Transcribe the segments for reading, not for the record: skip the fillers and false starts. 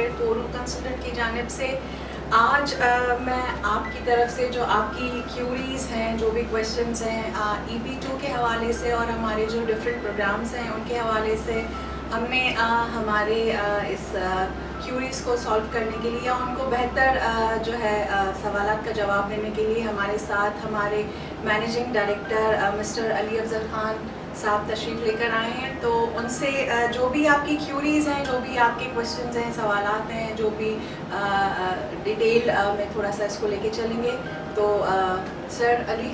ہمارے تورو کنسلٹنٹ کی جانب سے آج میں آپ کی طرف سے جو آپ کی کیوریز ہیں، جو بھی کویشچنس ہیں EB2 کے حوالے سے اور ہمارے جو ڈفرینٹ پروگرامس ہیں ان کے حوالے سے، ہم نے ہمارے اس کیوریز کو سالو کرنے کے لیے، ان کو بہتر جو ہے سوالات کا جواب دینے کے لیے ہمارے ساتھ ہمارے مینیجنگ ڈائریکٹر مسٹر علی افضل خان صاحب تشریف لے کر آئے ہیں. تو ان سے جو بھی آپ کی کیوریز ہیں، جو بھی آپ کے کویشچنز ہیں، سوالات ہیں، جو بھی ڈیٹیل میں تھوڑا سا اس کو لے کے چلیں گے. تو سر علی،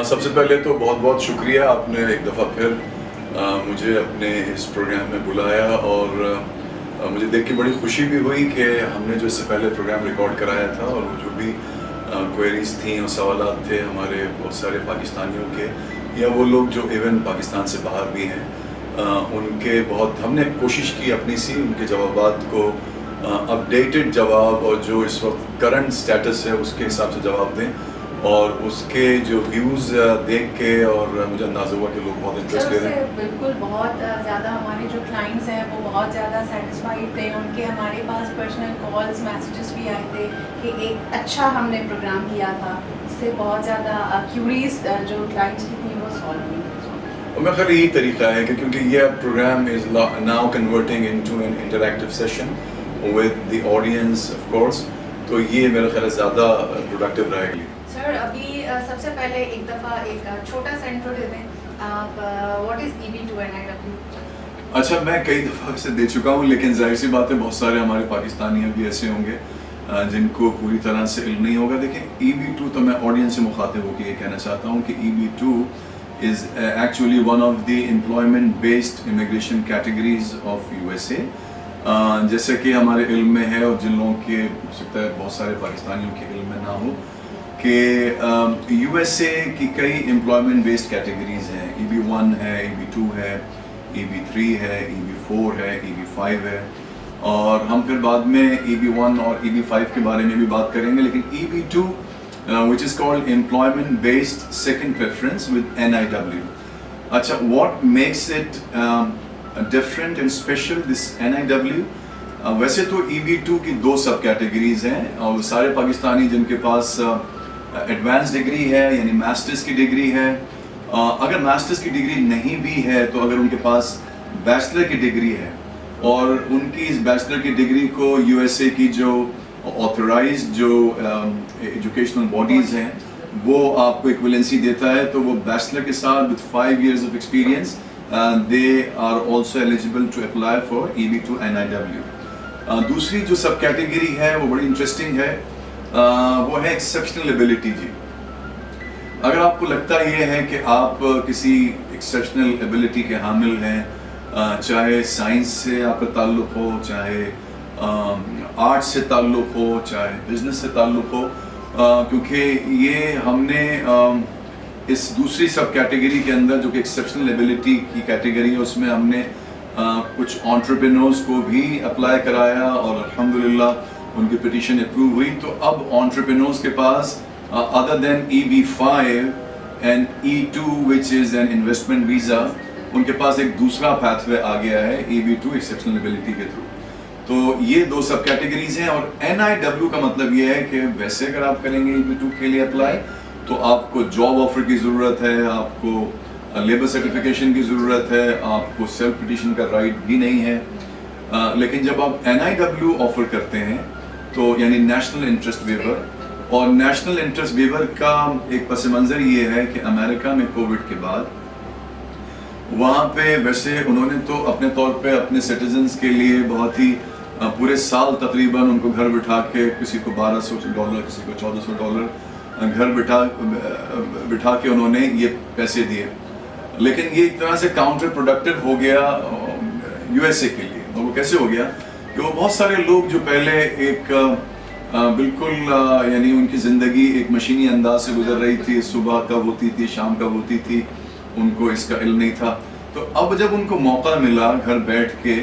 سب سے پہلے تو بہت بہت شکریہ، آپ نے ایک دفعہ پھر مجھے اپنے اس پروگرام میں بلایا، اور مجھے دیکھ کے بڑی خوشی بھی ہوئی کہ ہم نے جو اس سے پہلے پروگرام ریکارڈ کرایا تھا، اور وہ جو بھی کوئریز تھیں اور سوالات تھے ہمارے بہت سارے پاکستانیوں کے، یا وہ لوگ جو ایون پاکستان سے باہر بھی ہیں، ان کے بہت ہم نے کوشش کی اپنی سی ان کے جوابات کو اپڈیٹڈ جواب، اور جو اس وقت کرنٹ سٹیٹس ہے اس کے حساب سے جواب دیں. اور اس کے جو ویوز دیکھ کے اور مجھے اندازہ ہوا کہ لوگ بہت انٹرسٹ لے رہے ہیں. بالکل بہت زیادہ ہمارے جو کلائنٹس ہیں وہ بہت زیادہ سیٹسفائیڈ تھے. ان کے ہمارے پاس پرسنل کالز میسیجز بھی آئے تھے کہ ایک اچھا ہم نے پروگرام کیا تھا، اس سے بہت زیادہ کیوریز جو کلائنٹس کی تھیں وہ سالو ہوئی. میرا خیال یہی طریقہ ہے کہ کیونکہ یہ program is now converting into an interactive session with the audience of course, تو یہ میرا خیال زیادہ پروڈکٹیو رہے گی. سر ابھی سب سے پہلے ایک دفعہ ایک چھوٹا سا انٹرو دے دیں آپ، واٹ از EB2 NIW؟ اچھا، میں کئی دفعہ سے دے چکا ہوں، لیکن ظاہر سی بات ہے بہت سارے ہمارے پاکستانی بھی ایسے ہوں گے جن کو پوری طرح سے علم نہیں ہوگا. دیکھیں EB2 تو میں آڈینس سے مخاطب ہو کے یہ کہنا چاہتا ہوں کہ EB2 is actually one of the employment based immigration categories of USA. جیسے کہ ہمارے علم میں ہے، اور جن لوگوں کے ہو سکتا ہے بہت سارے پاکستانیوں کے علم میں نہ ہو، کہ USA کی کئی امپلائمنٹ بیسڈ کیٹیگریز ہیں. EB1 ہے، EB2 ہے، EB3 ہے، EB4 ہے، EB5 ہے، اور ہم پھر بعد میں EB1 اور EB5 کے بارے میں بھی بات کریں گے. لیکن EB2 which is called employment based second preference with NIW. اچھا، what makes it different and special this NIW؟ ویسے تو EB2 کی دو سب کیٹیگریز ہیں، اور سارے پاکستانی جن کے پاس ایڈوانس ڈگری ہے یعنی ماسٹرز کی ڈگری ہے، اگر ماسٹرز کی ڈگری نہیں بھی ہے تو اگر ان کے پاس بیچلر کی ڈگری ہے، اور ان کی اس بیچلر کی ڈگری کو USA کی جو آتھورائزڈ جو ایجوکیشنل باڈیز ہیں وہ آپ کو ایکویلنسی دیتا ہے، تو وہ بیچلر کے ساتھ with 5 years of experience they are also eligible to apply for EB2 NIW. دوسری جو سب کیٹیگری ہے وہ بڑی انٹرسٹنگ ہے، وہ ہے ایکسیپشنل ایبلٹی. جی، اگر آپ کو لگتا یہ ہے کہ آپ کسی ایکسیپشنل ایبلٹی کے حامل ہیں، چاہے سائنس سے آپ کا تعلق ہو، چاہے آرٹ سے تعلق ہو، چاہے بزنس سے تعلق ہو، کیونکہ یہ ہم نے اس دوسری سب کیٹیگری کے اندر جو کہ ایکسیپشنل ایبلٹی کی کیٹیگری ہے، اس میں ہم نے کچھ انٹرپرینورز کو بھی اپلائی کرایا، اور الحمدللہ ان کی پٹیشن اپروو ہوئی. تو اب انٹرپرینورز کے پاس other than EB5 and E2 which is an investment visa، ان کے پاس ایک دوسرا پاتھ وے آ گیا ہے EB2 ایکسیپشنل ایبلٹی کے تھرو. تو یہ دو سب کیٹیگریز ہیں. اور NIW کا مطلب یہ ہے کہ ویسے اگر آپ کریں گے EB2 کے لیے اپلائی تو آپ کو جاب آفر کی ضرورت ہے، آپ کو لیبر سرٹیفکیشن کی ضرورت ہے، آپ کو سیلف پٹیشن کا رائٹ بھی نہیں ہے. لیکن جب آپ NIW آفر کرتے ہیں تو یعنی نیشنل انٹرسٹ ویور، اور نیشنل انٹرسٹ ویور کا ایک پس منظر یہ ہے کہ امریکہ میں کووڈ کے بعد وہاں پہ ویسے انہوں نے تو اپنے طور پہ اپنے سٹیزنز کے لیے بہت ہی پورے سال تقریباً ان کو گھر بٹھا کے، کسی کو $1200 کسی کو $1400 گھر بٹھا کے انہوں نے یہ پیسے دیے. لیکن یہ ایک طرح سے کاؤنٹر پروڈکٹیو ہو گیا USA کے لیے. اور وہ کیسے ہو گیا کہ وہ بہت سارے لوگ جو پہلے ایک بالکل یعنی ان کی زندگی ایک مشینی انداز سے گزر رہی تھی، صبح کب ہوتی تھی، شام کب ہوتی تھی، ان کو اس کا علم نہیں تھا. تو اب جب ان کو موقع ملا گھر بیٹھ کے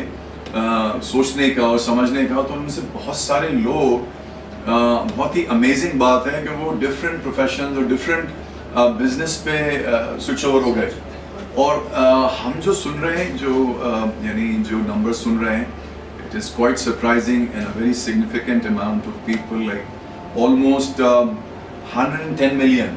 سوچنے کا اور سمجھنے کا، تو ان میں سے بہت سارے لوگ، بہت ہی امیزنگ بات ہے کہ وہ ڈفرینٹ پروفیشنز اور ڈفرینٹ بزنس پہ سوئچ اوور ہو گئے. اور ہم جو سن رہے ہیں، جو یعنی جو نمبر سن رہے ہیں، It is quite surprising, and a very significant amount of people, like almost 110 million,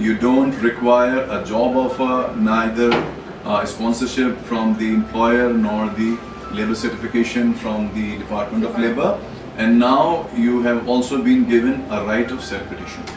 you don't require a job offer, neither sponsorship from the employer nor the labor certification from the Department of Labor, and now you have also been given a right of self-petition.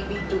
EB2।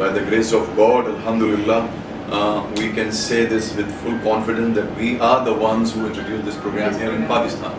by the grace of God, alhamdulillah, we can say this with full confidence that we are the ones who introduced this program here in Pakistan.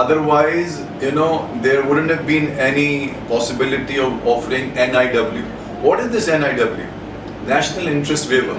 Otherwise, there wouldn't have been any possibility of offering NIW. What is this NIW? National Interest Waiver.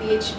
PhD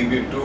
EB2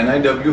NIW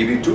EB2,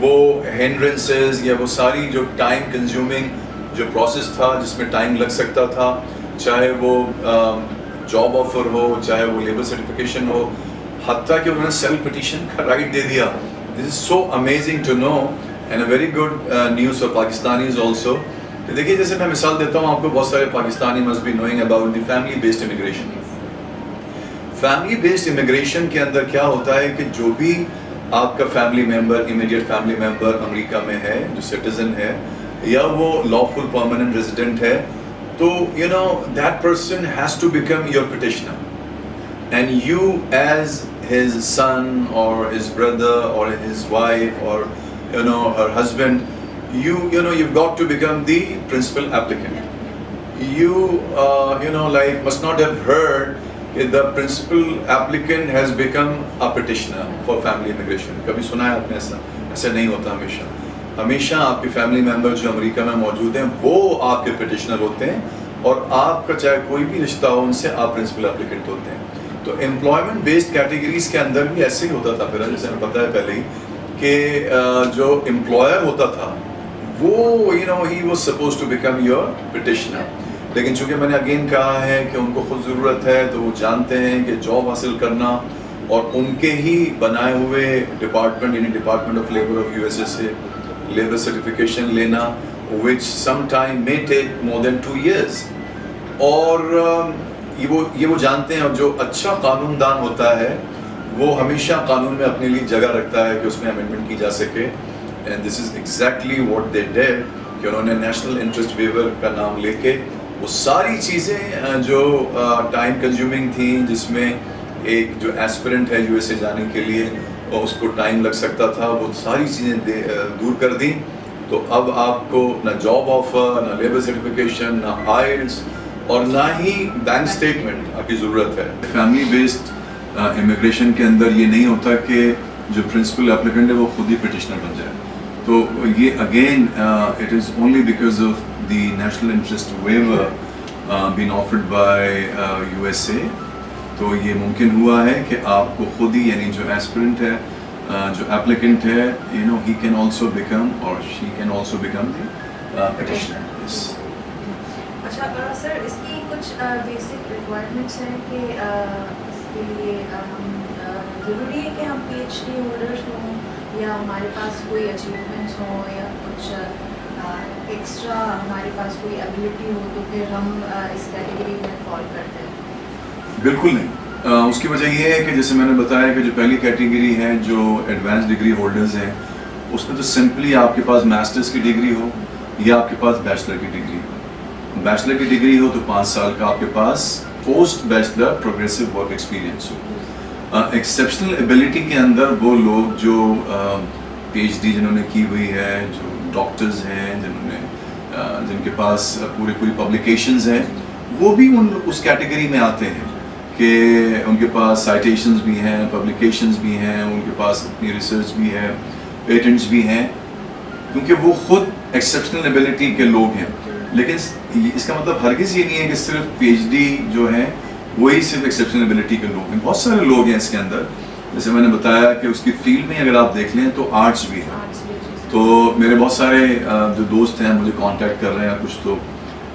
وہ ہینڈرنسز یا وہ ساری جو time consuming جو process تھا جس میں time لگ سکتا تھا, چاہے وہ جاب آفر ہو, چاہے وہ لیبر سرٹیفکیشن ہو, حتیٰ کہ انہوں نے سیلف پٹیشن کا رائٹ دے دیا. This is so amazing to know and a very good news for Pakistanis also. دیکھیے جیسے میں مثال دیتا ہوں آپ کو, بہت سارے Pakistani must be knowing about the family based immigration. Family based immigration کے اندر کیا ہوتا ہے کہ جو بھی آپ کا family member, immediate family member امریکہ میں ہے, جو سٹیزن ہے یا وہ لافل پرماننٹ ریزیڈنٹ ہے, تو you know that person has to become your petitioner, and you as his son or his brother or his wife or you know her husband, you know you've got to become the principal applicant. You know like must not have heard that the principal applicant has become a petitioner for family immigration. کبھی سنا ہے آپ نے ایسا؟ ایسا نہیں ہوتا. ہمیشہ آپ کے فیملی ممبر جو امریکہ میں موجود ہیں وہ آپ کے پٹیشنر ہوتے ہیں, اور آپ کا چاہے کوئی بھی رشتہ ہو ان سے آپ پرنسپل اپلیکنٹ ہوتے ہیں. تو امپلائمنٹ بیسڈ کیٹیگریز کے اندر بھی ایسے ہی ہوتا تھا پھر, جیسے ہمیں پتہ ہے پہلے ہی کہ جو امپلائر ہوتا تھا وہ you know he was suppose to become your petitioner. لیکن چونکہ میں نے اگین کہا ہے کہ ان کو خود ضرورت ہے, تو وہ جانتے ہیں کہ جاب حاصل کرنا اور ان کے ہی بنائے ہوئے ڈپارٹمنٹ یعنی department of labour of USA سے لیبر سرٹیفکیشن لینا, which sometime may take more than 2 years. اور یہ وہ جانتے ہیں, اور جو اچھا قانون دان ہوتا ہے وہ ہمیشہ قانون میں اپنے لیے جگہ رکھتا ہے کہ اس میں امینڈمنٹ کی جا سکے. And this is exactly what they did, کہ انہوں نے نیشنل انٹرسٹ ویور کا نام لے کے وہ ساری چیزیں جو ٹائم کنزیومنگ تھیں, جس میں ایک جو ایسپیرنٹ ہے USA جانے کے لیے اور اس کو ٹائم لگ سکتا تھا, وہ ساری چیزیں دور کر دیں. تو اب آپ کو نہ جاب آفر, نہ لیبر سرٹیفکیشن, نہ آئلس, اور نہ ہی بینک اسٹیٹمنٹ آپ کی ضرورت ہے. فیملی بیسڈ امیگریشن کے اندر یہ نہیں ہوتا کہ جو پرنسپل اپلیکنٹ ہے وہ خود ہی پٹیشنر بن جائے. تو یہ again it is only because of the national interest viewer been offered by USA. تو یہ ممکن ہوا ہے کہ آپ کو خود ہی یعنی جو ایسپیرنٹ ہے, جو اپلیکنٹ ہے, you know he can also become or she can also become the petitioner. اچھا سر, اس کی کچھ بیسک ریکوائرمنٹس ہیں کہ اس کے لیے ضروری ہے کہ ہم PhD ہولڈرس ہوں, یا ہمارے پاس کوئی اچیومنٹس ہوں, یا کچھ ایکسٹرا ہمارے پاس کوئی ایبلٹی ہو تو پھر ہم اس کیٹیگری میں فال کرتے ہیں؟ بالکل نہیں. اس کی وجہ یہ ہے کہ جیسے میں نے بتایا کہ جو پہلی کیٹیگری ہے جو ایڈوانس ڈگری ہولڈرز ہیں, اس میں تو سمپلی آپ کے پاس ماسٹرز کی ڈگری ہو یا آپ کے پاس بیچلر کی ڈگری ہو. بیچلر کی ڈگری ہو تو 5 سال کا آپ کے پاس post bachelor progressive work experience ہو. ایکسیپشنل ایبلٹی کے اندر وہ لوگ جو PhD جنہوں نے کی ہوئی ہے, جو ڈاکٹرز ہیں, جن کے پاس پوری پبلیکیشنز ہیں, وہ بھی اس کیٹیگری میں آتے ہیں کہ ان کے پاس سائٹیشنز بھی ہیں, پبلیکیشنز بھی ہیں, ان کے پاس اپنی ریسرچ بھی ہے, پیٹنٹس بھی ہیں, کیونکہ وہ خود ایکسیپشنل ایبلٹی کے لوگ ہیں. لیکن اس کا مطلب ہرگز یہ نہیں ہے کہ صرف PhD جو ہیں وہی صرف ایکسیپشنل ایبلٹی کے لوگ ہیں. بہت سارے لوگ ہیں اس کے اندر. جیسے میں نے بتایا کہ اس کی فیلڈ میں اگر آپ دیکھ لیں تو آرٹس بھی ہے. تو میرے بہت سارے جو دوست ہیں مجھے کانٹیکٹ کر رہے ہیں, کچھ تو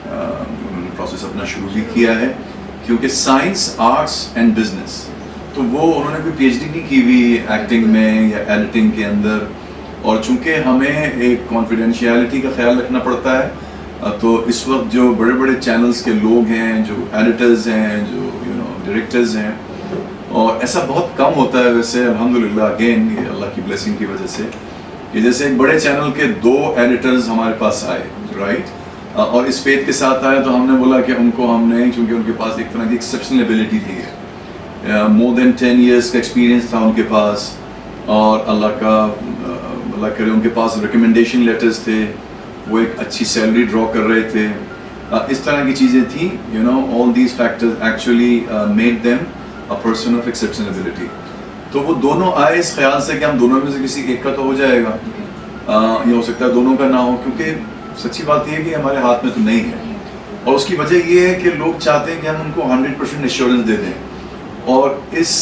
انہوں نے پروسیس اپنا شروع بھی کیا ہے, کیونکہ سائنس, آرٹس اینڈ بزنس, تو وہ انہوں نے کوئی PhD نہیں کی ہوئی ایکٹنگ میں یا ایڈیٹنگ کے اندر. اور چونکہ ہمیں ایک کانفیڈینشیلٹی کا خیال رکھنا پڑتا ہے, تو اس وقت جو بڑے بڑے چینلز کے لوگ ہیں, جو ایڈیٹرز ہیں, جو ڈائریکٹرز ہیں, اور ایسا بہت کم ہوتا ہے ویسے الحمدللہ, اگین یہ اللہ کی بلیسنگ کی وجہ سے, کہ جیسے ایک بڑے چینل کے 2 ایڈیٹرز ہمارے پاس آئے, رائٹ, اور اس فیتھ کے ساتھ آئے, تو ہم نے بولا کہ ان کو ہم نے, چونکہ ان کے پاس ایک طرح کی ایکسیپشنل ایبلٹی تھی, مور دین 10 ایئرس کا ایکسپیرینس تھا ان کے پاس, اور اللہ کرے ان کے پاس ریکمنڈیشن لیٹرز تھے, وہ ایک اچھی سیلری ڈرا کر رہے تھے, اس طرح کی چیزیں تھیں. All these factors actually made them a person of exceptional ability. تو وہ دونوں آئے اس خیال سے کہ ہم دونوں میں سے کسی ایک کا تو ہو جائے گا, یہ ہو سکتا ہے دونوں کا نہ ہو, کیونکہ سچی بات یہ ہے کہ ہمارے ہاتھ میں تو نہیں ہے. اور اس کی وجہ یہ ہے کہ لوگ چاہتے ہیں کہ ہم ان کو 100% ایشورنس دے دیں, اور اس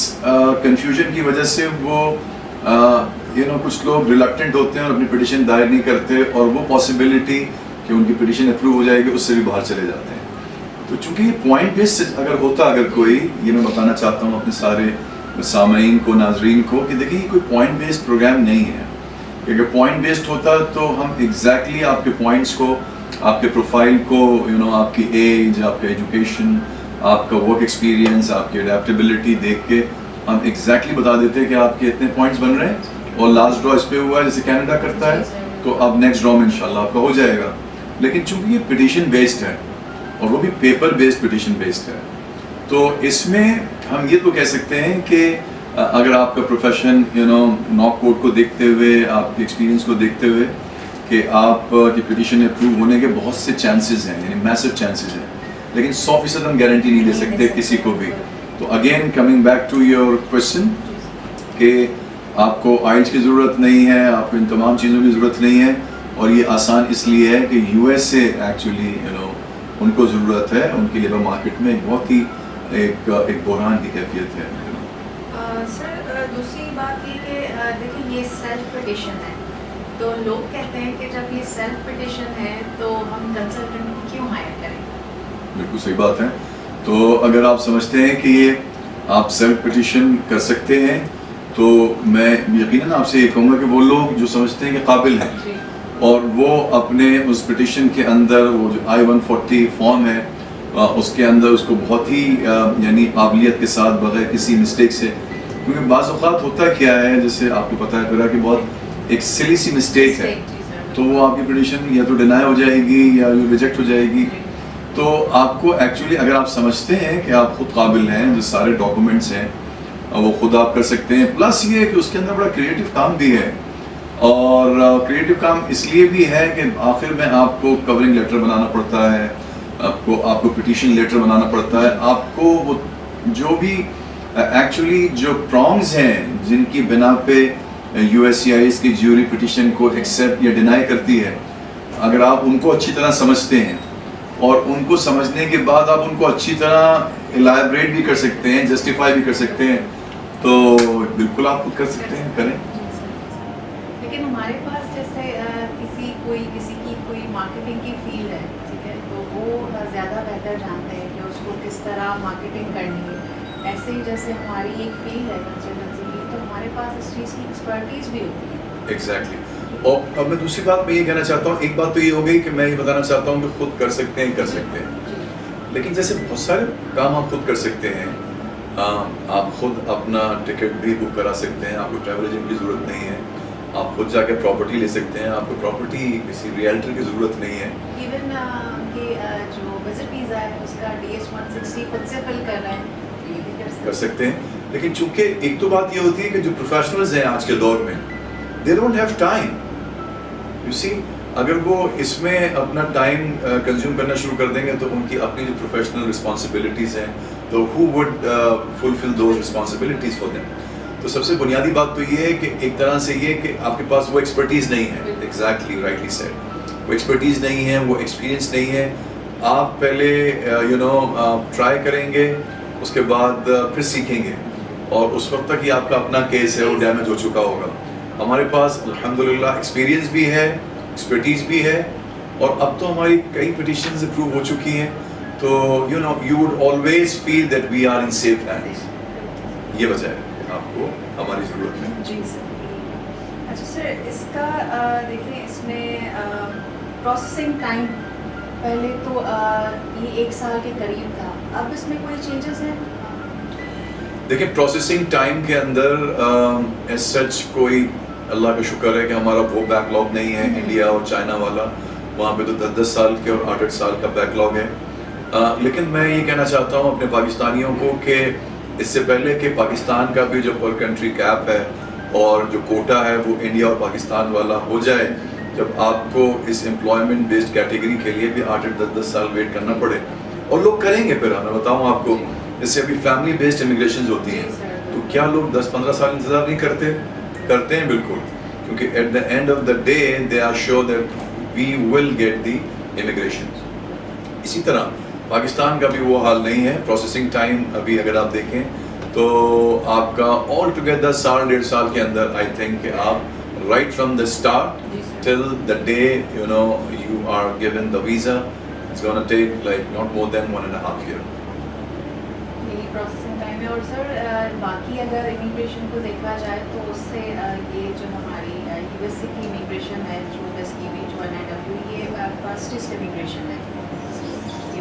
کنفیوژن کی وجہ سے وہ کچھ لوگ ریلکٹنٹ ہوتے ہیں اور اپنی پٹیشن دائر نہیں کرتے, اور وہ پاسبلٹی کہ ان کی پٹیشن اپروو ہو جائے گی اس سے بھی باہر چلے جاتے ہیں. تو چونکہ یہ پوائنٹ بیس اگر ہوتا, اگر کوئی, یہ میں بتانا چاہتا ہوں اپنے سارے سامعین کو, ناظرین کو, کہ دیکھیں یہ کوئی پوائنٹ بیسڈ پروگرام نہیں ہے. اگر پوائنٹ بیسڈ ہوتا تو ہم ایگزیکٹلی آپ کے پوائنٹس کو, آپ کے پروفائل کو, آپ کی ایج, آپ کا ایجوکیشن, آپ کا ورک ایکسپیرینس, آپ کی اڈیپٹیبلٹی دیکھ کے ہم ایگزیکٹلی بتا دیتے کہ آپ کے اتنے پوائنٹس بن رہے ہیں اور لاسٹ ڈرا اس پہ ہوا ہے جیسے کینیڈا کرتا ہے, تو اب نیکسٹ ڈرا میں انشاءاللہ آپ کا ہو جائے گا. لیکن چونکہ یہ پٹیشن بیسڈ ہے اور وہ بھی پیپر بیسڈ پٹیشن بیسڈ ہے, تو اس میں ہم یہ تو کہہ سکتے ہیں کہ اگر آپ کا پروفیشن ناک کوڈ کو دیکھتے ہوئے, آپ کے ایکسپیرینس کو دیکھتے ہوئے, کہ آپ کی پٹیشن اپروو ہونے کے بہت سے چانسز ہیں, یعنی میسو چانسز ہیں, لیکن 100% ہم گارنٹی نہیں دے سکتے کسی کو بھی. تو again coming back to your question, کہ آپ کو آئلٹس کی ضرورت نہیں ہے, آپ کو ان تمام چیزوں کی ضرورت نہیں ہے, اور یہ آسان اس لیے ہے کہ یو ایس سے ایکچولی ان کو ضرورت ہے, ان کی لیبر مارکیٹ میں بہت ہی ایک بحران کی کیفیت ہے. سر دوسری بات یہ کہ دیکھیں یہ سیلف پٹیشن ہے, تو لوگ کہتے ہیں کہ جب یہ سیلف پٹیشن ہے تو ہم کنسلٹنٹ کو کیوں ہائر کریں؟ بالکل صحیح بات ہے. تو اگر آپ سمجھتے ہیں کہ یہ آپ سیلف پٹیشن کر سکتے ہیں, تو میں یقیناً آپ سے یہ کہوں گا کہ وہ لوگ جو سمجھتے ہیں کہ قابل ہیں اور وہ اپنے اس پٹیشن کے اندر وہ جو I-140 فارم ہے اس کے اندر اس کو بہت ہی یعنی قابلیت کے ساتھ, بغیر کسی مسٹیک سے, کیونکہ بعض اوقات ہوتا کیا ہے, جیسے آپ کو پتہ ہے پھر کہ بہت ایک سلی سی مسٹیک ہے, تو وہ آپ کی پٹیشن یا تو ڈینائی ہو جائے گی یا ریجیکٹ ہو جائے گی. تو آپ کو ایکچولی اگر آپ سمجھتے ہیں کہ آپ خود قابل ہیں, جو سارے ڈاکومنٹس ہیں وہ خود آپ کر سکتے ہیں, پلس یہ ہے کہ اس کے اندر بڑا کریٹو کام بھی ہے, اور کریٹو کام اس لیے بھی ہے کہ آخر میں آپ کو کورنگ لیٹر بنانا پڑتا ہے, آپ کو پٹیشن لیٹر بنانا پڑتا ہے, آپ کو وہ جو بھی ایکچولی جو پرامز ہیں جن کی بنا پہ U S C I S کی جیوری پٹیشن کو ایکسیپٹ یا ڈینائی کرتی ہے, اگر آپ ان کو اچھی طرح سمجھتے ہیں اور ان کو سمجھنے کے بعد آپ ان کو اچھی طرح الیبریٹ بھی کر سکتے ہیں, جسٹیفائی بھی کر سکتے ہیں, تو بالکل آپ خود کر سکتے ہیں, کریں. لیکن ہمارے پاس جیسے کسی کی کوئی مارکیٹنگ کی فیلڈ ہے, ٹھیک ہے, تو وہ زیادہ بہتر جانتے ہیں کہ اس کو کس طرح مارکیٹنگ کرنی ہے. ایسے ہی جیسے ہماری ایک فیلڈ ہے کنسلٹنسی کی, تو ہمارے پاس اس چیز کی ایکسپرٹیز بھی ہوتی ہے. ایگزیکٹلی. اور اب میں دوسری بات میں یہ کہنا چاہتا ہوں, ایک بات تو یہ ہو گئی کہ میں یہ بتانا چاہتا ہوں کہ خود کر سکتے ہیں, کر سکتے ہیں, لیکن جیسے بہت سارے کام آپ خود کر سکتے ہیں. آپ خود اپنا ٹکٹ بھی بک کرا سکتے ہیں, آپ کو ٹریول ایجنٹ کی ضرورت نہیں ہے, آپ خود جا کے پراپرٹی لے سکتے ہیں, آپ کو پراپرٹی کسی ریئلٹر کی ضرورت نہیں ہے. ایون کہ جو وزٹ ویزا ہے اس کا DS-160 خود سے فل کر رہے ہیں, یہ بھی کر سکتے ہیں. لیکن چونکہ ایک تو بات یہ ہوتی ہے کہ جو پروفیشنلز ہیں آج کے دور میں, they don't have time. You see, اگر وہ اس میں اپنا ٹائم کنزیوم کرنا شروع کر دیں گے تو ان کی اپنی جو پروفیشنل رسپانسبلٹیز ہیں, تو who would fulfill those responsibilities for them. تو سب سے بنیادی بات تو یہ ہے کہ ایک طرح سے یہ کہ آپ کے پاس وہ ایکسپرٹیز نہیں ہے. ایگزیکٹلی رائٹلی سیڈ, وہ ایکسپرٹیز نہیں ہے, وہ ایکسپیرینس نہیں ہے. آپ پہلے ٹرائی کریں گے, اس کے بعد پھر سیکھیں گے, اور اس وقت تک ہی آپ کا اپنا کیس ہے وہ ڈیمیج ہو چکا ہوگا. ہمارے پاس الحمدللہ ایکسپیرینس بھی ہے, ایکسپرٹیز بھی ہے, اور اب تو ہماری کئی پٹیشنز اپروو ہو چکی ہیں, تو you would always feel that we are in safe hands. یہ وجہ ہے آپ کو ہماری ضرورت ہے. جی سر. اچھا سر, اس کا دیکھیں اس میں پروسیسنگ ٹائم پہلے تو یہ 1 سال کے قریب تھا, اب اس میں کوئی چینجز ہیں؟ دیکھیں پروسیسنگ ٹائم کے اندر ایز سچ کوئی, اللہ کا شکر ہے کہ ہمارا وہ بیک لاگ نہیں ہے انڈیا اور چائنا والا, وہاں پہ تو 10 سال کے اور 8 سال کا بیک لاگ ہے. لیکن میں یہ کہنا چاہتا ہوں اپنے پاکستانیوں کو کہ اس سے پہلے کہ پاکستان کا بھی جو پر کنٹری کیپ ہے اور جو کوٹا ہے وہ انڈیا اور پاکستان والا ہو جائے, جب آپ کو اس امپلائمنٹ بیسڈ کیٹیگری کے لیے بھی 8-10 سال ویٹ کرنا پڑے, اور لوگ کریں گے پھر, میں بتاؤں آپ کو, جیسے ابھی فیملی بیسڈ امیگریشنز ہوتی ہیں, تو کیا لوگ 10-15 سال انتظار نہیں کرتے؟ کرتے ہیں بالکل, کیونکہ at the end of the day they are sure that we will get the immigration. اسی طرح پاکستان کا بھی وہ حال نہیں ہے. پروسیسنگ ٹائم ابھی اگر آپ دیکھیں تو آپ کا آل ٹوگیدر 1.5 کے اندر آئی تھنک کہ آپ right from the start till the day you are given the visa it's gonna take like not more than 1.5 year. یہی پروسیسنگ ٹائم ہے. اور سر باقی اگر امیگریشن کو دیکھا جائے تو اس سے یہ جو ہماری یو ایس کی امیگریشن ہے تھرو دس EB2 NIW یہ فاسٹسٹ امیگریشن ہے.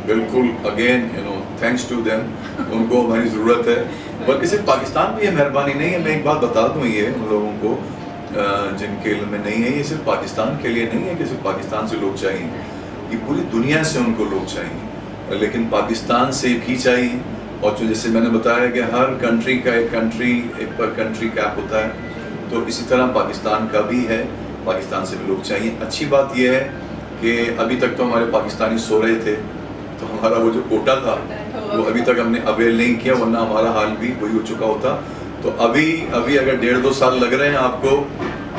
بالکل اگین تھینکس ٹو دیم, ان کو ہماری ضرورت ہے. بلکہ صرف پاکستان میں یہ مہربانی نہیں ہے, میں ایک بات بتا دوں یہ ان لوگوں کو جن کے علم میں نہیں ہے, یہ صرف پاکستان کے لیے نہیں ہے کہ صرف پاکستان سے لوگ چاہیے, یہ پوری دنیا سے ان کو لوگ چاہیے, لیکن پاکستان سے بھی چاہیے. اور جو جیسے میں نے بتایا کہ ہر کنٹری کا ایک پر کنٹری کیپ ہوتا ہے, تو اسی طرح پاکستان کا بھی ہے, پاکستان سے بھی لوگ چاہیے. اچھی بات یہ ہے کہ ابھی تک تو ہمارے پاکستانی سو رہے تھے, تو ہمارا وہ جو کوٹا تھا وہ ابھی تک ہم نے اویل نہیں کیا, ورنہ ہمارا حال بھی وہی ہو چکا ہوتا. تو ابھی اگر 1.5-2 سال لگ رہے ہیں آپ کو,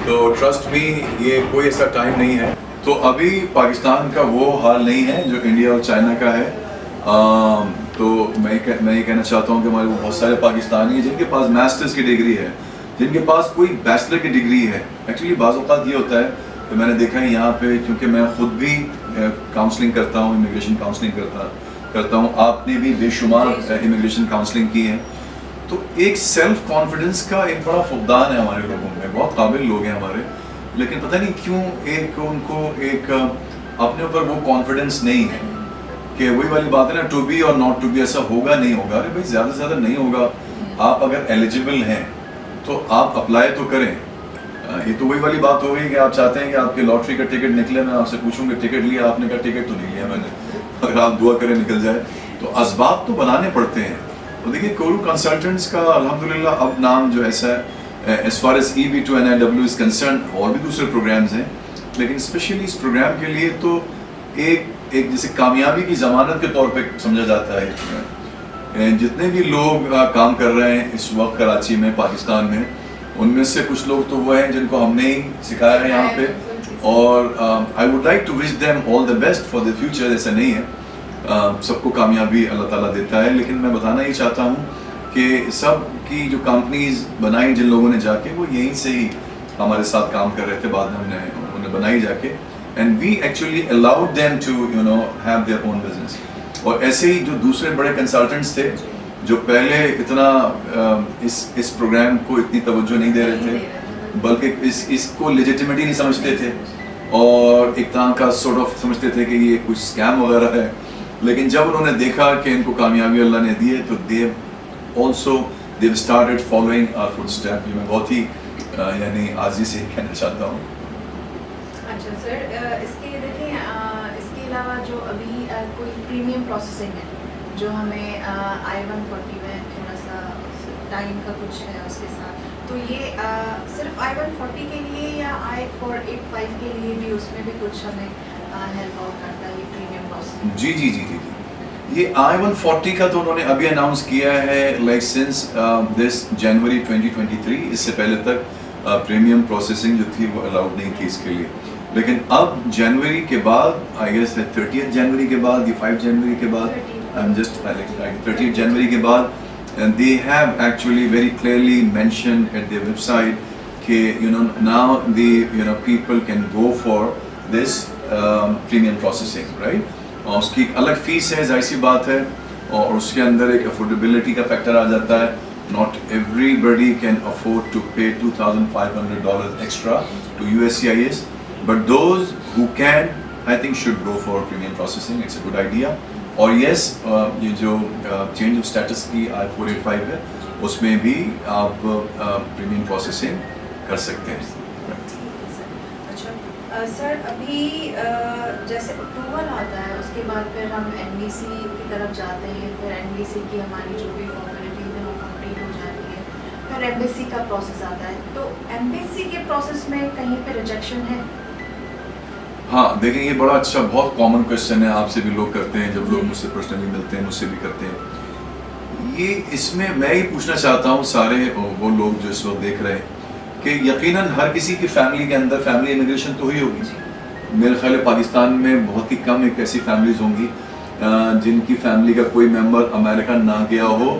تو ٹرسٹ می یہ کوئی ایسا ٹائم نہیں ہے. تو ابھی پاکستان کا وہ حال نہیں ہے جو انڈیا اور چائنا کا ہے. تو میں یہ کہنا چاہتا ہوں کہ ہمارے بہت سارے پاکستانی ہیں جن کے پاس ماسٹرز کی ڈگری ہے, جن کے پاس کوئی بیچلر کی ڈگری ہے. ایکچولی بعض اوقات یہ ہوتا ہے کہ میں نے دیکھا ہے یہاں پہ, کیونکہ میں خود بھی کاؤنسلنگ کرتا ہوں, امیگریشن کاؤنسلنگ کرتا ہوں, آپ نے بھی بے شمار امیگریشن کاؤنسلنگ کی ہے, تو ایک سیلف کانفیڈنس کا ایک بڑا فقدان ہے ہمارے لوگوں میں. بہت قابل لوگ ہیں ہمارے, لیکن پتہ نہیں کیوں ان کو اپنے اوپر وہ کانفیڈنس نہیں ہے کہ وہی والی بات ہے نا, ٹو بی اور ناٹ ٹو بی, ایسا ہوگا نہیں ہوگا. ارے بھائی زیادہ سے زیادہ نہیں ہوگا. آپ اگر ایلیجیبل ہیں تو آپ اپلائی تو کریں. یہ تو وہی والی بات ہو گئی کہ آپ چاہتے ہیں کہ آپ کی لاٹری کا ٹکٹ نکلے, میں آپ سے پوچھوں گا ٹکٹ لیا آپ نے, کہا ٹکٹ تو نہیں لیا میں نے, اگر آپ دعا کریں نکل جائے. تو اسباب تو بنانے پڑتے ہیں. تو دیکھیے کورو کنسلٹنٹس کا الحمدللہ اب نام جو ایسا ہے, as far as EB2 NIW is concern, اور بھی دوسرے پروگرامز ہیں, لیکن اسپیشلی اس پروگرام کے لیے تو ایک جیسے کامیابی کی ضمانت کے طور پہ سمجھا جاتا ہے. جتنے بھی لوگ کام کر رہے ہیں اس وقت کراچی میں, پاکستان میں, ان میں سے کچھ لوگ تو وہ ہیں جن کو ہم نے ہی سکھایا ہے یہاں پہ, اور I would like to wish them all the best for the future. ایسا نہیں ہے, سب کو کامیابی اللہ تعالیٰ دیتا ہے, لیکن میں بتانا یہ چاہتا ہوں کہ سب کی جو کمپنیز بنائی جن لوگوں نے جا کے, وہ یہیں سے ہی ہمارے ساتھ کام کر رہے تھے, بعد میں انہوں نے بنائی جا کے, and we actually allowed them to have their own business. اور ایسے ہی جو دوسرے بڑے کنسلٹنٹس تھے جو پہلے اتنا اس پروگرام کو اتنی توجہ نہیں دے رہے تھے, بلکہ اس کو لیجیٹیمیٹی نہیں سمجھتے تھے, اور ایک طرح کا سورٹ آف سمجھتے تھے کہ یہ کچھ اسکیم وغیرہ ہے, لیکن جب انہوں نے دیکھا کہ ان کو کامیابی اللہ نے دی ہے, تو they've started following our footsteps. یہ میں بہت ہی یعنی عاجزی سے کہنا چاہتا ہوں. اچھا سر, اس کے دیکھیں اس کے علاوہ جو ابھی کوئی پریمیم پروسیسنگ ہے جو ہمیں I-140 میں تھوڑا سا ٹائم کا کچھ ہے اس کے ساتھ, تو یہ صرف I-140 کے لیے یا I-485 کے لیے بھی اس میں بھی کچھ ہمیں ہیلپ آؤٹ کرتا ہے یہ پریمیم پروسیسنگ؟ جی یہ I-140 کا تو انہوں نے ابھی اناؤنس کیا ہے, لائک سنس دس جنوری 2023. اس سے پہلے تک پریمیم پروسیسنگ جو تھی وہ الاؤڈ نہیں تھی اس کے لیے, لیکن اب جنوری کے بعد, آئی گیس 30 جنوری کے بعد یا 5 جنوری کے بعد, 30 جنوری کے بعد, they have actually very clearly mentioned at their website کہ now the people can go for this premium processing, right? اور اس کی ایک الگ فیس ہے, ظاہر سی بات ہے, اور اس کے اندر ایک افورڈیبلٹی کا فیکٹر آ جاتا ہے. Not everybody can afford to pay $2,500 extra to USCIS, but those who can, I think, should go for premium processing. It's a good idea. اور yes, یہ جو چینج آف اسٹیٹس کی I-485 ہے, اس میں بھی آپ پریمیم پروسیسنگ کر سکتے ہیں. سر ابھی جیسے اپروول آتا ہے, اس کے بعد پھر ہم NBC کی طرف جاتے ہیں, پھر NBC کی ہماری جو بھی فارمیلٹیز ہیں وہ کمپلیٹ ہو جاتی ہے, پھر ایمبیسی کا پروسیس آتا ہے. تو ایمبیسی کے پروسیس میں کہیں پہ ریجیکشن ہے؟ ہاں دیکھیں, یہ بڑا اچھا بہت کامن کویشچن ہے, آپ سے بھی لوگ کرتے ہیں, جب لوگ مجھ سے پرسنلی ملتے ہیں مجھ سے بھی کرتے ہیں. یہ اس میں میں ہی پوچھنا چاہتا ہوں سارے وہ لوگ جو اس وقت دیکھ رہے ہیں کہ یقیناً ہر کسی کی فیملی کے اندر فیملی امیگریشن تو ہی ہوگی. میرے خیال ہے پاکستان میں بہت ہی کم ایک ایسی فیملیز ہوں گی جن کی فیملی کا کوئی ممبر امریکہ نہ گیا ہو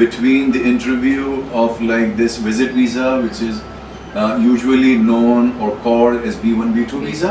between the interview of like this visit visa, which is usually known or called as B1 B2 visa.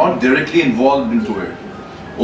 not directly involved into it.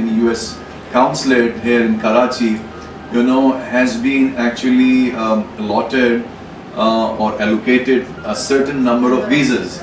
in US consulate here in Karachi, you know, has been actually allotted or allocated a certain number of visas.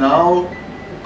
now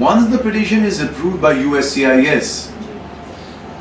once the petition is approved by USCIS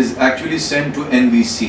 is actually sent to NVC,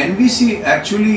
NVC actually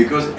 because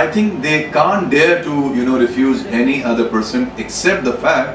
I think they can't dare to, you know, refuse any other person except the fact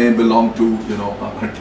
may belong to, you know,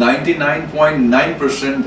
99.9%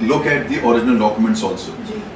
look at the original documents also,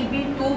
EB2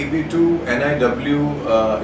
EB2 NIW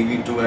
EB2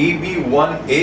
EB1A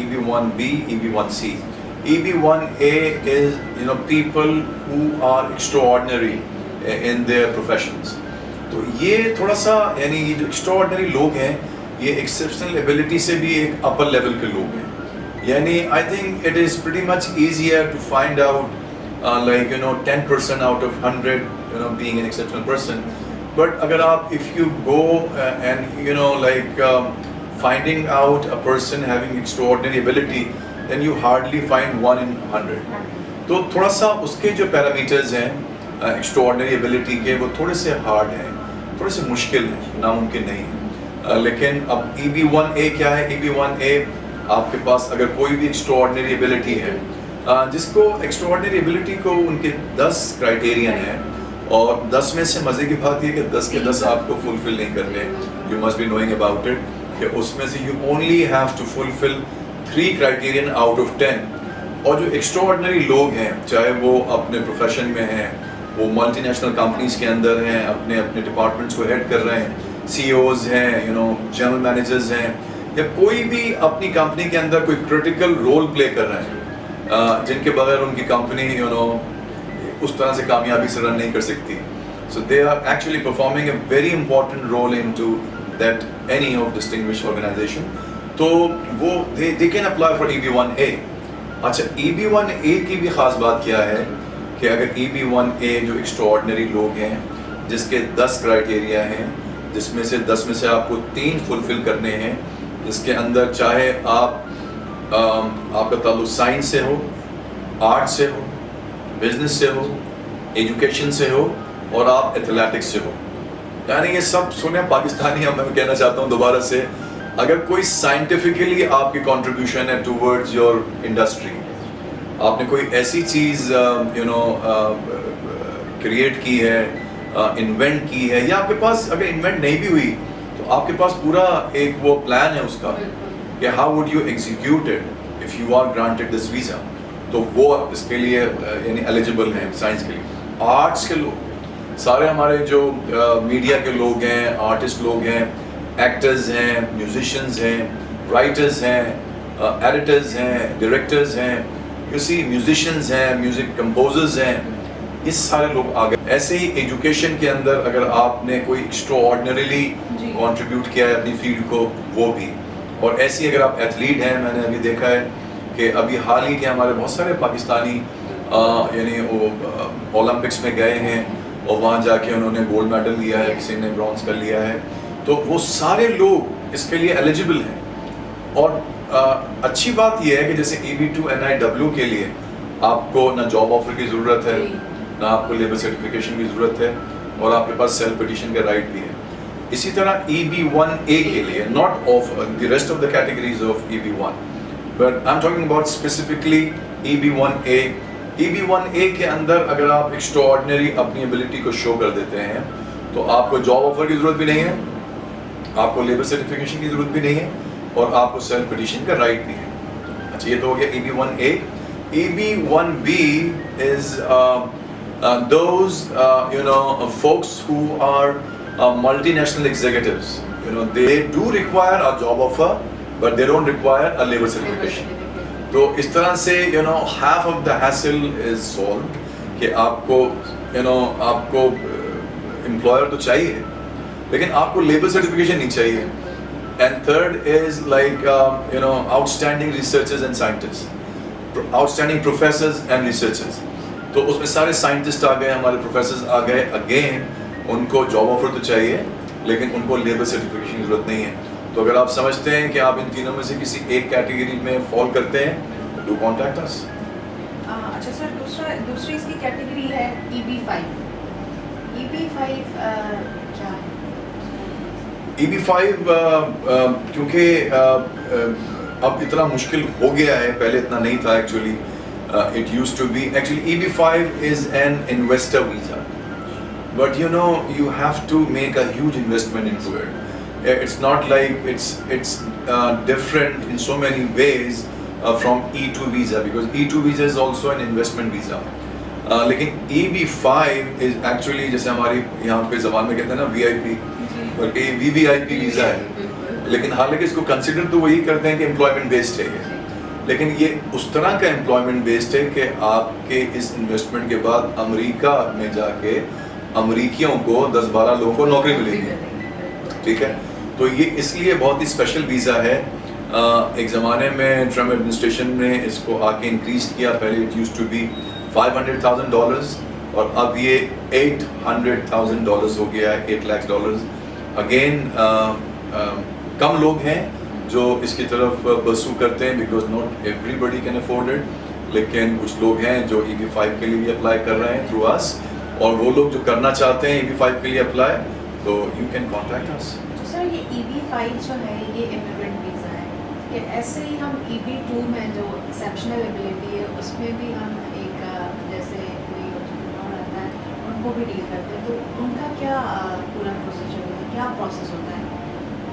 EB1B, EB1C। EB1A is people who are extraordinary in their professions. تو یہ تھوڑا سا یعنی یہ جو extraordinary لوگ ہیں یہ ایکسیپشنل ایبلٹی سے بھی ایک اپر لیول کے لوگ ہیں. یعنی I think it is pretty much easier to find out like 10% out of 100 being an exceptional person. But agar aap, if you go and finding out a person having extraordinary ability, then you hardly find 1 in 100. تو تھوڑا سا اس کے جو parameters ہیں extraordinary ability کے وہ تھوڑے سے ہارڈ ہیں, تھوڑے سے مشکل ہیں, ناممکن نہیں ہیں. لیکن اب EB1A کیا ہے؟ EB1A آپ کے پاس اگر کوئی بھی ایکسٹراڈنری ایبلٹی ہے جس کو ایکسٹراڈنری ایبلٹی کو ان کے 10 کرائٹیرین ہیں اور 10 میں سے مزے کی بات یہ کہ 10 کے 10 آپ کو فلفل نہیں کرنے. You must be knowing about it کہ اس میں سے you only have to fulfil 3 criterion out of 10. اور جو ایکسٹراڈنری لوگ ہیں چاہے وہ اپنے پروفیشن میں ہیں, وہ ملٹی نیشنل کمپنیز کے اندر ہیں, اپنے جڈپارٹمنٹس کو ہیڈ کر رہے ہیں, CEOs ہیں, جنرل مینیجرز ہیں, یا کوئی بھی اپنی کمپنی کے اندر کوئی کرٹیکل رول پلے کر رہے ہیں جن کے بغیر ان کی کمپنی اس طرح سے کامیابی سے رن نہیں کر سکتی. So they are actually performing a very important role into that any of distinguished organization. تو وہ they can apply for EB1A. اچھا EB1A کی بھی خاص بات کیا ہے کہ اگر EB1A جو ایکسٹراڈنری لوگ ہیں جس کے 10 کرائٹیریا ہیں, جس میں سے 10 میں سے آپ کو 3 فلفل کرنے ہیں, جس کے اندر چاہے آپ کا تعلق سائنس سے ہو, آرٹ سے ہو, بزنس سے ہو, ایجوکیشن سے ہو اور آپ ایتھلیٹکس سے ہو. یعنی یہ سب سنیں پاکستانی, میں کہنا چاہتا ہوں دوبارہ سے, اگر کوئی سائنٹیفکلی آپ کی کنٹریبیوشن ہے ٹورڈز یور انڈسٹری, آپ نے کوئی ایسی چیز کریٹ کی ہے, انوینٹ کی ہے, یا آپ کے پاس اگر انوینٹ نہیں بھی ہوئی تو آپ کے پاس پورا ایک وہ پلان ہے اس کا کہ how would you execute it if you are granted this visa, تو وہ اس کے لیے یعنی ایلیجیبل ہیں. سائنس کے لیے, آرٹس کے لوگ سارے ہمارے جو میڈیا کے لوگ ہیں, آرٹسٹ لوگ ہیں, ایکٹرز ہیں, میوزیشنز ہیں, رائٹرز ہیں, ایڈیٹرز ہیں, ڈائریکٹرز ہیں, یو سی میوزیشنز ہیں, میوزک کمپوزرز ہیں, یہ سارے لوگ آ گئے. ایسے ہی ایجوکیشن کے اندر اگر آپ نے کوئی ایکسٹرا آرڈنریلی کنٹریبیوٹ کیا ہے اپنی فیلڈ کو, وہ بھی. اور ایسی اگر آپ ایتھلیٹ ہیں, میں نے ابھی دیکھا ہے کہ ابھی حال ہی کے ہمارے بہت سارے پاکستانی یعنی وہ اولمپکس میں گئے ہیں اور وہاں جا کے انہوں نے گولڈ میڈل لیا ہے, کسی نے برونز کر لیا ہے, تو وہ سارے لوگ اس کے لیے ایلیجیبل ہیں. اور اچھی بات یہ ہے کہ جیسے EB2 NIW کے لیے آپ کو نہ جاب آفر کی ضرورت ہے, نہ آپ کو لیبر سرٹیفکیشن کی ضرورت ہے, اور آپ کے پاس سیلف پٹیشن کا رائٹ بھی ہے. اسی طرح EB1A کے لیے, not of the rest of the categories of EB1, but I'm talking about specifically EB1A. EB1A کے اندر اگر آپ ایکسٹراڈنری اپنی ایبلٹی کو شو کر دیتے ہیں تو آپ کو جاب آفر کی ضرورت بھی نہیں ہے, آپ کو لیبر سرٹیفکیشن کی ضرورت بھی نہیں ہے, اور آپ کو سیلف پٹیشن کا رائٹ بھی ہے. اچھا یہ تو ہو گیا EB1A. EB1B is those folks who are multinational executives. They do require a job offer, but they don't require a labor certification. تو اس طرح سے half of the hassle is solved کہ آپ کو employer تو چاہیے لیکن آپ کو labor certification نہیں چاہیے. And third is like outstanding researchers and scientists, outstanding professors and researchers. تو اس میں سارے سائنٹسٹ آ گئے, ہمارے پروفیسرز آ گئے. اگین ان کو جاب آفر تو چاہیے لیکن ان کو لیبر سرٹیفکیشن کی ضرورت نہیں ہے. تو اگر آپ سمجھتے ہیں کہ آپ ان تینوں میں سے کسی ایک کیٹیگری میں فال کرتے ہیں, ڈو کانٹیکٹ اس. اچھا سر, دوسری اس کی کیٹیگری ہے EB5. EB5 کیا ہے؟ EB5 کیونکہ اب اتنا مشکل ہو گیا ہے, پہلے اتنا نہیں تھا actually. It used to be, actually EB5 is an investor visa, but you have to make a huge investment into it. It's not like it's different in so many ways from E2 visa, because E2 visa is also an investment visa. لیکن EB5 is actually جیسے ہماری یہاں پہ زبان میں کہتے ہیں نا VIP, بلکہ یہ VVIP ویزا ہے. لیکن حالانکہ اس کو کنسیڈر تو وہی کرتے ہیں کہ امپلائمنٹ بیسڈ ہے, لیکن یہ اس طرح کا امپلائمنٹ بیسڈ ہے کہ آپ کے اس انویسٹمنٹ کے بعد امریکہ میں جا کے امریکیوں کو 10-12 لوگوں کو نوکری ملے گی. ٹھیک ہے, تو یہ اس لیے بہت ہی اسپیشل ویزا ہے. ایک زمانے میں ٹرمپ ایڈمنسٹریشن نے اس کو آ کے انکریز کیا. پہلے اٹ یوز ٹو بی $500,000 اور اب یہ $800,000 ہو گیا ہے, $8 lakhs. اگین کم لوگ ہیں جو اس کی طرف پرسو کرتے ہیں because not everybody can afford it, لیکن کچھ لوگ ہیں جو EB-5 کے لیے بھی اپلائی کر رہے ہیں تھرو اس, اور وہ لوگ جو کرنا چاہتے ہیں EB-5 کے لیے اپلائی, تو یو کین کانٹیکٹ اس. سر یہ EB-5 جو ہے یہ امیگرینٹ ویزا ہے کہ ایسے ہی ہم EB-2 میں جو ایکسیپشنل ایبلٹی ہے اس میں بھی ہم ایک جیسے کوئی آتا ہے ان کو بھی ڈیل کرتے ہیں, تو ان کا کیا پورا پروسیجر ہوتا ہے, کیا پروسیس ہوتا ہے؟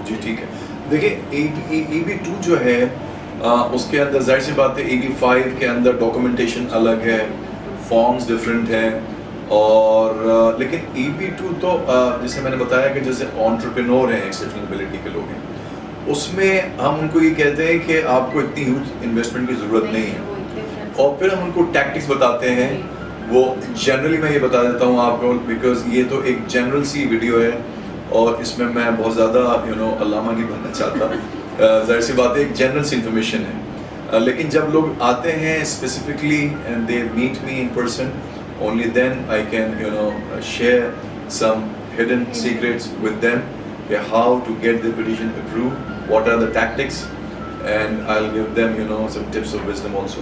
جی ٹھیک ہے, دیکھیں EB-2 جو ہے اس کے اندر ظاہر سی بات ہے EB-5 کے اندر ڈاکومنٹیشن الگ ہے, فارمز ڈفرینٹ ہیں, اور لیکن EB-2 تو جیسے میں نے بتایا کہ جیسے انٹرپرینور ہیں, ایکسیپشنل ایبلٹی کے لوگ ہیں, اس میں ہم ان کو یہ کہتے ہیں کہ آپ کو اتنی ہیوج انویسٹمنٹ کی ضرورت نہیں ہے, اور پھر ہم ان کو ٹیکٹکس بتاتے ہیں. وہ جنرلی میں یہ بتا دیتا ہوں آپ کو, بیکاز یہ تو ایک جنرل سی ویڈیو ہے اور اس میں میں بہت زیادہ علامہ نہیں بننا چاہتا. ظاہر سی بات ہے ایک جنرل سی انفارمیشن ہے, لیکن جب لوگ آتے ہیں specifically and they meet me in person, only then I can share some hidden secrets with them, how to get the petition approved, what are the tactics, and I'll give them some tips of wisdom also.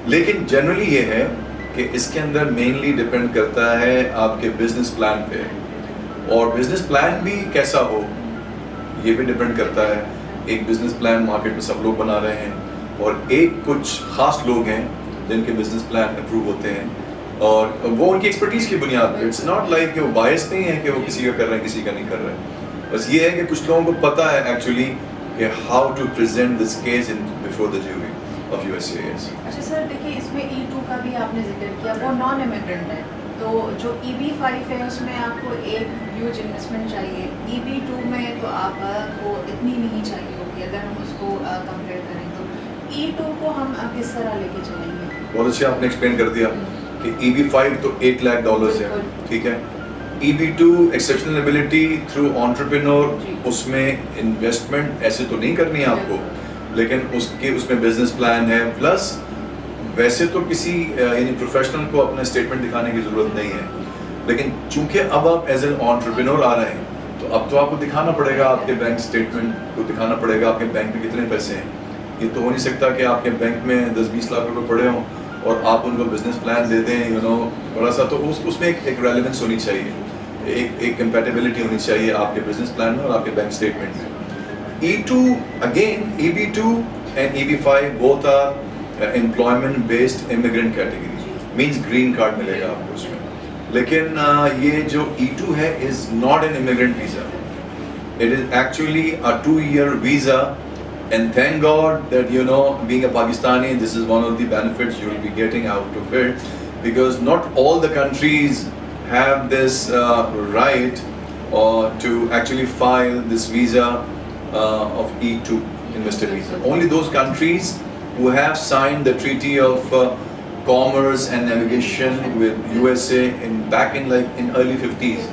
لیکن generally یہ ہے کہ اس کے اندر mainly depend کرتا ہے آپ کے business plan پہ, اور بزنس پلان بھی کیسا ہو یہ بھی ڈپینڈ کرتا ہے. ایک بزنس پلان مارکیٹ میں سب لوگ بنا رہے ہیں, اور ایک کچھ خاص لوگ ہیں جن کے بزنس پلان اپروو ہوتے ہیں, اور وہ ان کی ایکسپرٹیز کی بنیاد پہ. اٹس ناٹ لائک کہ وہ باعث نہیں ہے کہ وہ کسی کا کر رہے ہیں کسی کا نہیں کر رہے ہیں, بس یہ ہے کہ کچھ لوگوں کو پتہ ہے ایکچولی کہ how to present this case in before the jury of USCIS. اچھا سر, دیکھیے اس میں E-2 کا بھی آپ نے ذکر کیا, وہ نان امیگرینٹ ہے, تو جو EB-5 ہے اس میں آپ کو ایک ہیوج انویسٹمنٹ چاہیے. EB-2 میں تو آپ کو اتنی نہیں چاہیے ہوگی اگر ہم اس کو کمپیئر کریں تو. E-2 کو ہم کس طرح لے کے چلیں گے؟ بہت اچھا آپ نے ایکسپلین کر دیا کہ EB-5 تو $8 lakhs ہے, ٹھیک ہے. EB-2 exceptional ability through entrepreneur, اس میں انویسٹمنٹ ایسے تو نہیں کرنی ہے آپ کو, لیکن اس میں بزنس پلان ہے. پلس ویسے تو کسی یعنی پروفیشنل کو اپنا اسٹیٹمنٹ دکھانے کی ضرورت نہیں ہے, لیکن چونکہ اب آپ ایز این انٹرپرینور آ رہے ہیں تو اب تو آپ کو دکھانا پڑے گا, آپ کے بینک اسٹیٹمنٹ کو دکھانا پڑے گا آپ کے بینک میں کتنے پیسے ہیں. یہ تو ہو نہیں سکتا کہ آپ کے بینک میں 10-20 لاکھ روپے پڑے ہوں اور آپ ان کو بزنس پلان دے دیں تھوڑا سا. تو اس میں ایک ریلیونس ہونی چاہیے, ایک کمپیٹیبلٹی ہونی چاہیے آپ کے بزنس پلان میں اور آپ کے بینک اسٹیٹمنٹ میں. E-2 again, EB-2 and EB-5 both are employment based immigrant category, means green card ملے گا آپ کو اس میں. لیکن یہ جو E-2 ہے is not an immigrant visa, it is actually a 2-year visa, and thank God that being a Pakistani, this is one of the benefits you will be getting out of it, because not all the countries have this right to actually file this visa of E-2 investor visa. Only those countries who have signed the Treaty of Commerce and Navigation with USA back in early 50s.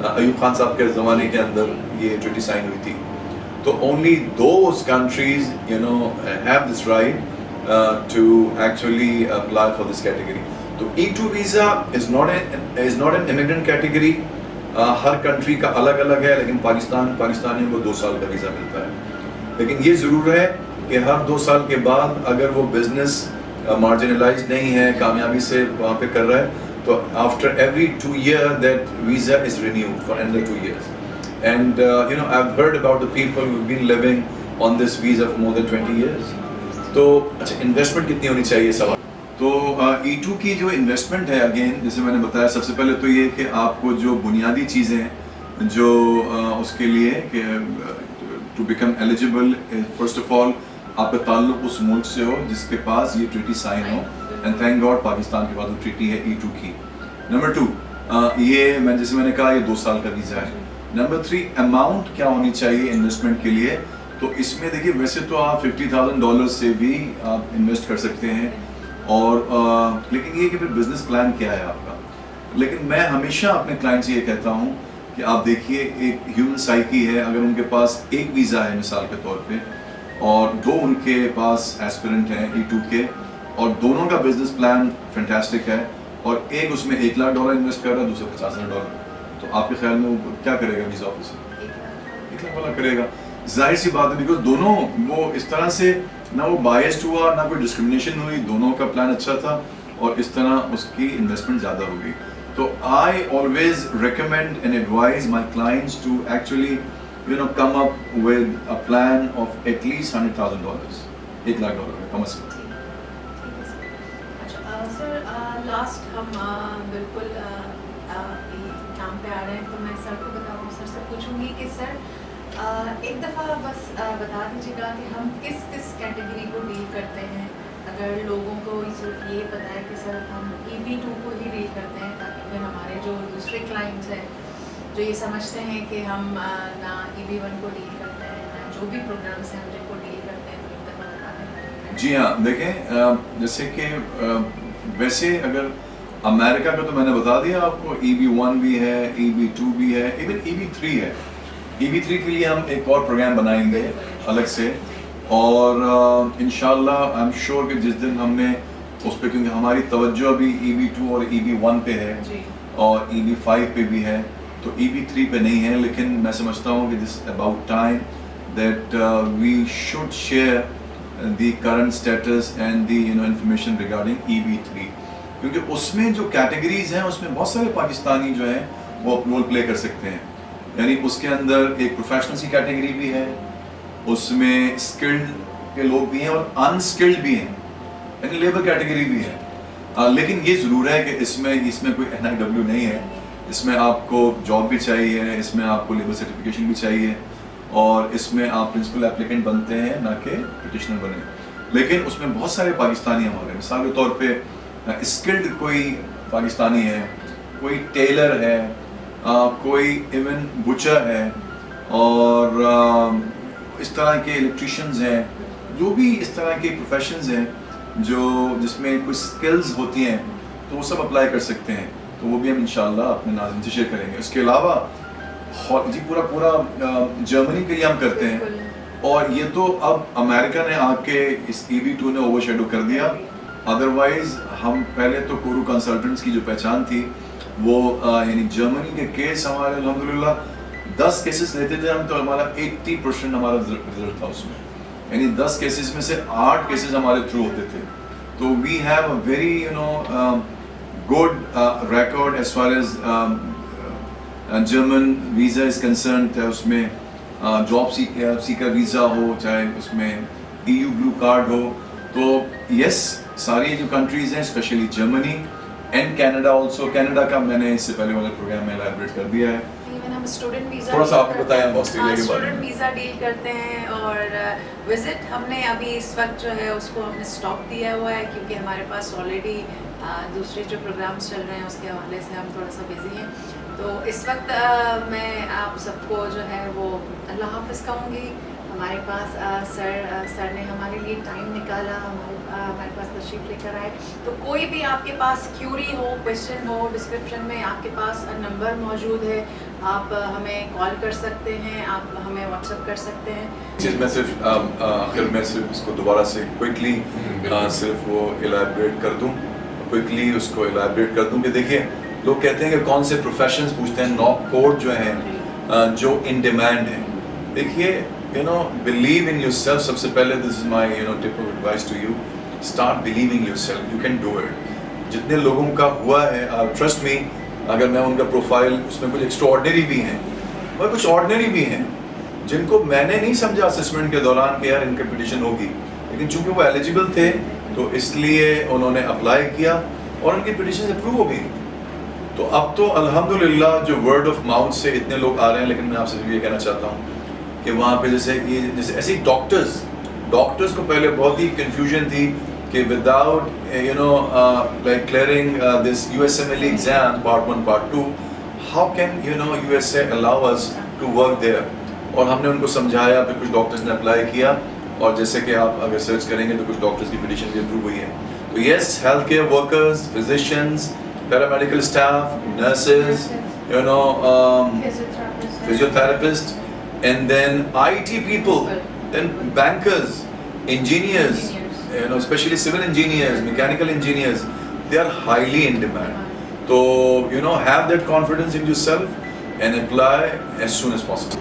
Ayub Khan صاحب کے زمانے کے اندر یہ treaty sign ہوئی تھی. تو only those countries have this right to actually apply for this category. تو E-2 visa is not an immigrant category. Hare country کا الگ الگ ہے, لیکن پاکستانیوں کو 2 سال کا ویزا ملتا ہے. لیکن یہ ضرور ہے کہ ہر 2 سال کے بعد اگر وہ بزنس مارجنلائز نہیں ہے, کامیابی سے وہاں پہ کر رہا ہے, تو after every 2 years that visa is renewed for another 2 years. And I've heard about the people who've been living on this visa for more than 20 years. تو اچھا انویسٹمنٹ کتنی ہونی چاہیے سوال. تو E-2 کی جو انویسٹمنٹ ہے, اگین جیسے میں نے بتایا, سب سے پہلے تو یہ کہ آپ کو جو بنیادی چیزیں جو اس کے لیے کہ to become eligible, first of all آپ کا تعلق اس ملک سے ہو جس کے پاس یہ ٹریٹی سائن ہو, اینڈ تھینک گاڈ پاکستان کے پاس وہ ٹریٹی ہے E-2 کی. نمبر 2, یہ جیسے میں نے کہا یہ 2 سال کا ویزا ہے. نمبر 3, اماؤنٹ کیا ہونی چاہیے انویسٹمنٹ کے لیے. تو اس میں دیکھیے ویسے تو آپ $50,000 سے بھی آپ انویسٹ کر سکتے ہیں, اور لیکن یہ کہ پھر بزنس پلان کیا ہے آپ کا. لیکن میں ہمیشہ اپنے کلائنٹ سے یہ کہتا ہوں کہ آپ دیکھیے ایک ہیومن سائیکی ہے, اگر ان کے پاس ایک ویزا ہے مثال کے طور پہ اور 2 ان کے پاس ایسپیرنٹ ہیں E2 کے, اور دونوں کا بزنس پلان فینٹاسٹک ہے, اور ایک اس میں $1 لاکھ انویسٹ کر رہا ہے, دوسرا $50,000, تو آپ کے خیال میں وہ کیا کرے گا ویزا آفس میں؟ 1 لاکھ والا کرے گا. ظاہر سی بات ہے, بیکاز دونوں وہ اس طرح سے نہ وہ بائسڈ ہوا نہ کوئی ڈسکرمنیشن ہوئی, دونوں کا پلان اچھا تھا اور اس طرح اس کی انویسٹمنٹ زیادہ ہو گئی. تو I always recommend and advise my clients to actually come up with a plan of at least $100,000, $1 lakh کم از کم. اچھا سر, لاسٹ ہم بالکل کام پہ آ رہے ہیں, تو میں سر کو بتاؤں, سر سے پوچھوں گی کہ سر ایک دفعہ بس بتا دیجیے گا کہ ہم کس کس کیٹیگری کو ڈیل کرتے ہیں, اگر لوگوں کو صرف یہ پتہ ہے کہ سر ہم EB2 کو ہی ڈیل کرتے ہیں, تاکہ پھر ہمارے جو دوسرے کلائنٹس ہیں جو یہ سمجھتے ہیں کہ ہم نہ EB1 کو ڈیل کرتے ہیں نہ جو بھی پروگرامس ہیں ہم جن کو ڈیل کرتے ہیں, تو ایک دفعہ بتا دیں. جی ہاں, دیکھیں جیسے کہ ویسے اگر امریکہ کا تو میں نے بتا دیا آپ کو, EB1 بھی ہے, EB2 بھی ہے, ایون EB3 ہے. EB3 کے لیے ہم ایک اور پروگرام بنائیں گے الگ سے, اور انشاءاللہ آئی ایم شیور کہ جس دن ہم نے اس پہ, کیونکہ ہماری توجہ ابھی EB2 اور EB1 پہ ہے اور EB5 پہ بھی ہے, تو EB3 پہ نہیں ہے, لیکن میں سمجھتا ہوں کہ this about time that we should share the current status and the information regarding EB3, کیونکہ اس میں جو کیٹیگریز ہیں اس میں بہت سارے پاکستانی جو ہیں وہ رول پلے کر سکتے ہیں. یعنی اس کے اندر ایک پروفیشنل سی کیٹیگری بھی ہے, اس میں اسکلڈ کے لوگ بھی ہیں اور انسکلڈ بھی ہیں, یعنی لیبر کیٹیگری بھی ہے. لیکن یہ ضرور ہے کہ اس میں کوئی NIW نہیں ہے, اس میں آپ کو جاب بھی چاہیے, اس میں آپ کو لیبر سرٹیفکیشن بھی چاہیے, اور اس میں آپ پرنسپل اپلیکینٹ بنتے ہیں نہ کہ پٹیشنر بنے. لیکن اس میں بہت سارے پاکستانی ہمارے, مثال کے طور پہ اسکلڈ کوئی پاکستانی ہے, کوئی ٹیلر ہے, کوئی ایون بچر ہے, اور اس طرح کے الیکٹریشینز ہیں, جو بھی اس طرح کے پروفیشنز ہیں جس میں کچھ سکلز ہوتی ہیں, تو وہ سب اپلائی کر سکتے ہیں. تو وہ بھی ہم انشاءاللہ اپنے ناظرین سے شیئر کریں گے. اس کے علاوہ جی پورا جرمنی کے لیے ہم کرتے ہیں, اور یہ تو اب امریکہ نے آ کے اس EB2 نے اوور شیڈو کر دیا. ادروائز ہم پہلے تو کورو کنسلٹنٹس کی جو پہچان تھی وہ یعنی جرمنی کے کیس ہمارے الحمدللہ 10 کیسز لیتے تھے ہم, تو ہمارا 80% ہمارا رزلٹ تھا اس میں, یعنی 10 کیسز میں سے 8 کیسز ہمارے تھرو ہوتے تھے. تو we have a very good record as far as German visa is concerned. اس میں جاب سیکر ویزا ہو, چاہے اس میں EU بلو کارڈ ہو. تو یس, ساری جو کنٹریز ہیں especially Germany and Canada also, Canada کا میں نے اس سے پہلے والے پروگرام میں الیبریٹ کر دیا ہے. ہم اسٹوڈنٹ ویزا تھوڑا سا آپ کو بتائیں ہم آسٹریلیا کے بارے میں. اسٹوڈنٹ ویزا ڈیل کرتے ہیں, اور وزٹ ہم نے ابھی اس وقت جو ہے اس کو ہم نے اسٹاپ دیا ہوا ہے, کیونکہ ہمارے پاس آلریڈی دوسرے جو پروگرامس چل رہے ہیں اس کے حوالے سے ہم تھوڑا سا بزی ہیں. تو اس وقت میں آپ سب کو جو ہے وہ اللہ حافظ کہوں گی. ہمارے پاس سر نے ہمارے لیے ٹائم نکالا, ہمارے پاس تشریف لے کر آئے. تو کوئی بھی آپ کے پاس کیوری ہو, کویشچن ہو, ڈسکرپشن میں آپ کے پاس نمبر موجود ہے, آپ ہمیں کال کر سکتے ہیں, آپ ہمیں واٹس ایپ کر سکتے ہیں. میں صرف آخر میں صرف اس کو دوبارہ سے کوئکلی صرف وہ الیبریٹ کر دوں, اس کو الیبریٹ کر دوں کہ دیکھیں لوگ کہتے ہیں کہ کون سے پروفیشنز پوچھتے ہیں. ناک کوڈ جو ہیں جو ان ڈیمانڈ ہیں, دیکھیے believe in yourself. سب سے پہلے this is my tip of advice to you, start believing yourself, you can do it. جتنے لوگوں کا ہوا ہے, trust me, اگر میں ان کا پروفائل, اس میں کچھ ایکسٹراڈنری بھی ہیں اور کچھ آرڈنری بھی ہیں جن کو میں نے نہیں سمجھا اسسمنٹ کے دوران کہ یار ان کی پٹیشن ہوگی, لیکن چونکہ وہ ایلیجیبل تھے تو اس لیے انہوں نے اپلائی کیا اور ان کی پٹیشن اپروو ہو گئی. تو اب تو الحمدللہ جو ورڈ آف ماؤتھ سے اتنے لوگ آ رہے ہیں. لیکن میں آپ سے یہ کہنا چاہتا ہوں کہ وہاں پہ جیسے ایسے ڈاکٹرز کو پہلے بہت ہی کنفیوژن تھی کہ without like clearing this USMLE exam part 1 part 2, how can USA allow us to work there. اور ہم نے ان کو سمجھایا, پھر کچھ ڈاکٹرز نے اپلائی کیا, اور جیسے کہ آپ اگر سرچ کریں گے تو کچھ ڈاکٹرز کی پٹیشن بھی اپروو ہوئی ہے. تو yes, health care workers, physicians, paramedical staff, nurses, you know, physiotherapists, and then IT people, then bankers, engineers, you know, especially civil engineers, mechanical engineers, they are highly in demand. So, you know, have that confidence in yourself and apply as soon as possible.